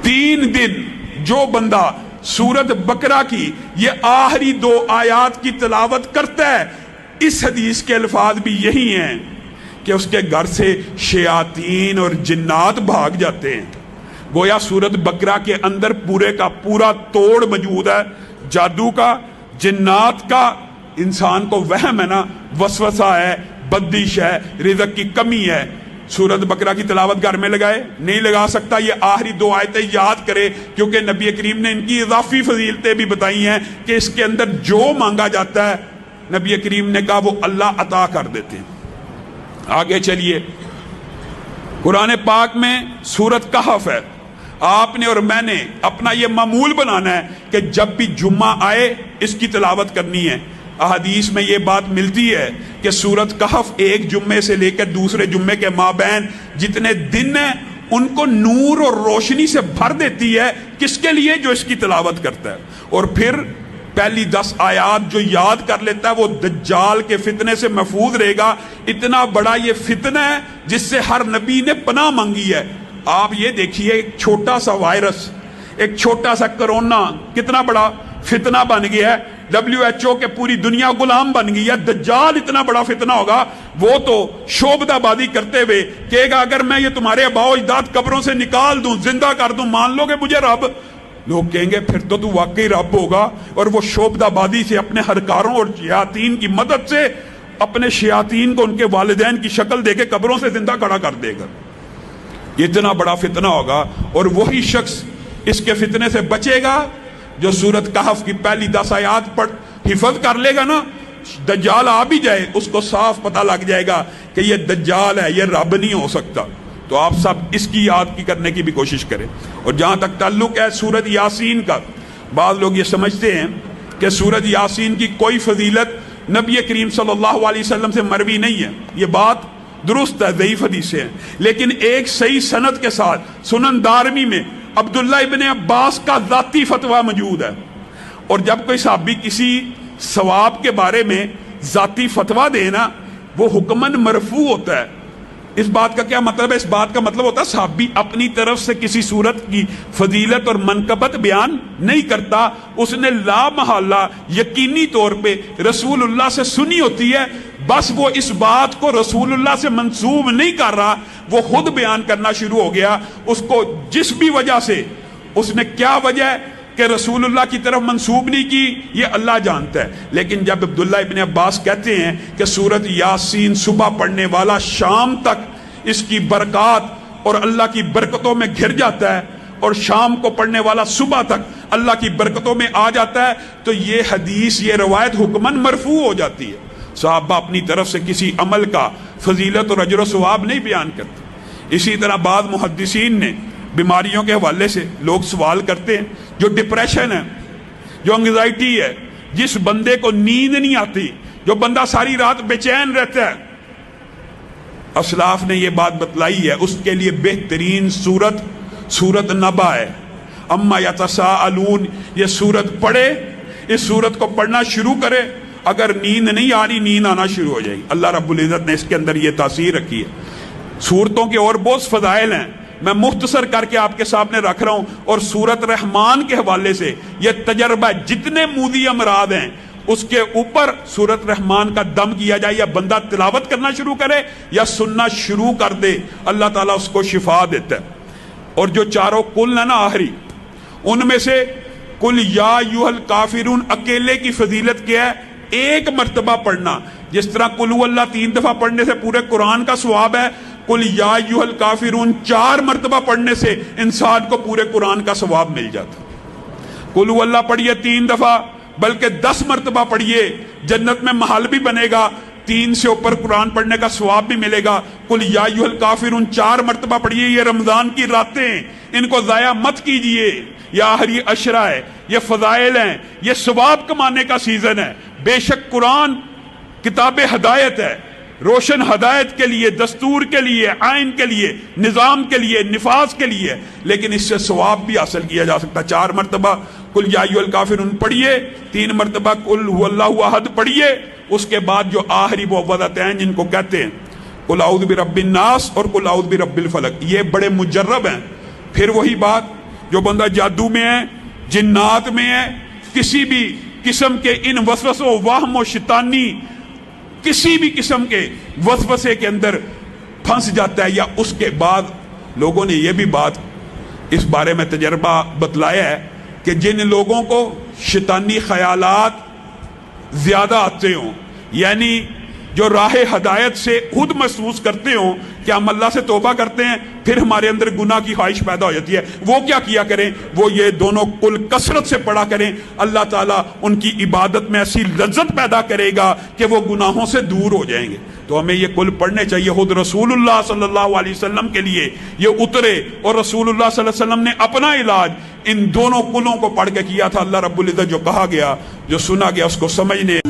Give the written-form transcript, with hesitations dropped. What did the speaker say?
3 دن جو بندہ سورت بقرہ کی یہ آخری 2 آیات کی تلاوت کرتا ہے، اس حدیث کے الفاظ بھی یہی ہیں کہ اس کے گھر سے شیاطین اور جنات بھاگ جاتے ہیں۔ گویا سورت بقرہ کے اندر پورے کا پورا توڑ موجود ہے، جادو کا، جنات کا، انسان کو وہم ہے نا، وسوسہ ہے، بدش ہے، رزق کی کمی ہے۔ سورت بقرہ کی تلاوت گھر میں لگائے نہیں لگا سکتا، یہ آخری 2 آیتیں یاد کرے، کیونکہ نبی کریم نے ان کی اضافی فضیلتیں بھی بتائی ہیں کہ اس کے اندر جو مانگا جاتا ہے نبی کریم نے کہا وہ اللہ عطا کر دیتے ہیں۔ آگے چلیے، قرآن پاک میں سورت کہف ہے۔ آپ نے اور میں نے اپنا یہ معمول بنانا ہے کہ جب بھی جمعہ آئے اس کی تلاوت کرنی ہے۔ احادیث میں یہ بات ملتی ہے کہ سورت کہف ایک جمعے سے لے کر دوسرے جمعے کے مابین جتنے دن ہیں ان کو نور اور روشنی سے بھر دیتی ہے۔ کس کے لیے؟ جو اس کی تلاوت کرتا ہے۔ اور پھر پہلی 10 آیات جو یاد کر لیتا ہے وہ دجال کے فتنے سے محفوظ رہے گا۔ اتنا بڑا یہ فتنہ ہے جس سے ہر نبی نے پناہ مانگی ہے۔ آپ یہ دیکھیے، ایک چھوٹا سا وائرس، ایک چھوٹا سا کرونا کتنا بڑا فتنہ بن گیا ہے۔ WHO کے پوری دنیا غلام بن گئی ہے۔ دجال اتنا بڑا فتنہ ہوگا، وہ تو شعبدہ بازی کرتے ہوئے کہے گا اگر میں یہ تمہارے آباء و اجداد قبروں سے نکال دوں، زندہ کر دوں، مان لو گے مجھے رب؟ لوگ کہیں گے پھر تو واقعی رب ہوگا، اور وہ شعبدہ بازی سے اپنے ہرکاروں اور شیاطین کی مدد سے اپنے شیاطین کو ان کے والدین کی شکل دے کے قبروں سے زندہ کھڑا کر دے گا۔ یہ اتنا بڑا فتنہ ہوگا، اور وہی شخص اس کے فتنے سے بچے گا جو سورت کہف کی پہلی 10 آیات پر حفظ کر لے گا نا۔ دجال آ بھی جائے اس کو صاف پتہ لگ جائے گا کہ یہ دجال ہے، یہ رب نہیں ہو سکتا۔ تو آپ سب اس کی یاد کی کرنے کی بھی کوشش کریں۔ اور جہاں تک تعلق ہے سورت یاسین کا، بعض لوگ یہ سمجھتے ہیں کہ سورت یاسین کی کوئی فضیلت نبی کریم صلی اللہ علیہ وسلم سے مروی نہیں ہے۔ یہ بات درست ہے، ضعیف حدیث ہے، لیکن ایک صحیح سند کے ساتھ سنن دارمی میں عبداللہ ابن عباس کا ذاتی فتویٰ موجود ہے۔ اور جب کوئی صحابی کسی ثواب کے بارے میں ذاتی فتویٰ دے نا، وہ حکماً مرفوع ہوتا ہے۔ اس بات کا کیا مطلب ہے؟ اس بات کا مطلب ہوتا ہے صحابی اپنی طرف سے کسی صورت کی فضیلت اور منقبت بیان نہیں کرتا، اس نے لا محالہ یقینی طور پہ رسول اللہ سے سنی ہوتی ہے، بس وہ اس بات کو رسول اللہ سے منسوب نہیں کر رہا، وہ خود بیان کرنا شروع ہو گیا۔ اس کو جس بھی وجہ سے، اس نے کیا وجہ ہے کہ رسول اللہ کی طرف منسوب نہیں کی، یہ اللہ جانتا ہے۔ لیکن جب عبداللہ ابن عباس کہتے ہیں کہ سورت یاسین صبح پڑھنے والا شام تک اس کی برکات اور اللہ کی برکتوں میں گھر جاتا ہے، اور شام کو پڑھنے والا صبح تک اللہ کی برکتوں میں آ جاتا ہے، تو یہ حدیث، یہ روایت حکماً مرفوع ہو جاتی ہے۔ صحابہ اپنی طرف سے کسی عمل کا فضیلت اور اجر و ثواب نہیں بیان کرتے۔ اسی طرح بعض محدثین نے بیماریوں کے حوالے سے لوگ سوال کرتے ہیں، جو ڈپریشن ہے، جو انگزائٹی ہے، جس بندے کو نیند نہیں آتی، جو بندہ ساری رات بے چین رہتا ہے، اسلاف نے یہ بات بتلائی ہے اس کے لیے بہترین سورت نبا ہے۔ اما یتساءلون، یہ سورت پڑھے، اس سورت کو پڑھنا شروع کرے، اگر نیند نہیں آ رہی نیند آنا شروع ہو جائے گی۔ اللہ رب العزت نے اس کے اندر یہ تاثیر رکھی ہے۔ سورتوں کے اور بہت فضائل ہیں، میں مختصر کر کے آپ کے سامنے رکھ رہا ہوں۔ اور سورت رحمان کے حوالے سے یہ تجربہ، جتنے موذی امراض ہیں اس کے اوپر سورت رحمان کا دم کیا جائے، یا بندہ تلاوت کرنا شروع کرے یا سننا شروع کر دے، اللہ تعالیٰ اس کو شفا دیتا ہے۔ اور جو چاروں کل ہیں نا آخری، ان میں سے کل یا ایھا الکافرون اکیلے کی فضیلت کیا ہے؟ ایک مرتبہ پڑھنا۔ جس طرح قل هو اللہ 3 دفعہ پڑھنے سے پورے قرآن کا ثواب ہے، قل یا ایھا الکافرون 4 مرتبہ پڑھنے سے انسان کو پورے قرآن کا ثواب مل جاتا۔ قل هو اللہ پڑھیے 3 دفعہ، بلکہ 10 مرتبہ پڑھیے، جنت میں محل بھی بنے گا، 3 سے اوپر قرآن پڑھنے کا ثواب بھی ملے گا۔ قل یا ایھا الکافرون 4 مرتبہ پڑھیے۔ یہ رمضان کی راتیں، ان کو ضائع مت کیجئے، یہ آخری عشرہ ہے، یہ فضائل ہیں، یہ ثواب کمانے کا سیزن ہے۔ بے شک قرآن کتاب ہدایت ہے، روشن ہدایت کے لیے، دستور کے لیے، آئین کے لیے، نظام کے لیے، نفاذ کے لیے، لیکن اس سے ثواب بھی حاصل کیا جا سکتا ہے۔ 4 مرتبہ قل یا ایھا الکافرون پڑھیے، 3 مرتبہ قل هو اللہ احد پڑھیے، اس کے بعد جو آخری معوذتین جن کو کہتے ہیں قل اعوذ برب الناس اور قل اعوذ برب الفلق، یہ بڑے مجرب ہیں۔ پھر وہی بات جو بندہ جادو میں ہے، جنات میں ہے، کسی بھی قسم کے ان وسوسوں، وہم و شیطانی کسی بھی قسم کے وسوسے کے اندر پھنس جاتا ہے، یا اس کے بعد لوگوں نے یہ بھی بات اس بارے میں تجربہ بتلایا ہے کہ جن لوگوں کو شیطانی خیالات زیادہ آتے ہوں، یعنی جو راہ ہدایت سے خود محسوس کرتے ہوں کہ ہم اللہ سے توبہ کرتے ہیں پھر ہمارے اندر گناہ کی خواہش پیدا ہو جاتی ہے، وہ کیا کیا کریں؟ وہ یہ دونوں کل کثرت سے پڑھا کریں، اللہ تعالیٰ ان کی عبادت میں ایسی لذت پیدا کرے گا کہ وہ گناہوں سے دور ہو جائیں گے۔ تو ہمیں یہ کل پڑھنے چاہیے۔ خود رسول اللہ صلی اللہ علیہ وسلم کے لیے یہ اترے، اور رسول اللہ صلی اللہ علیہ وسلم نے اپنا علاج ان دونوں کلوں کو پڑھ کے کیا تھا۔ اللہ رب العزت جو کہا گیا، جو سنا گیا، اس کو سمجھنے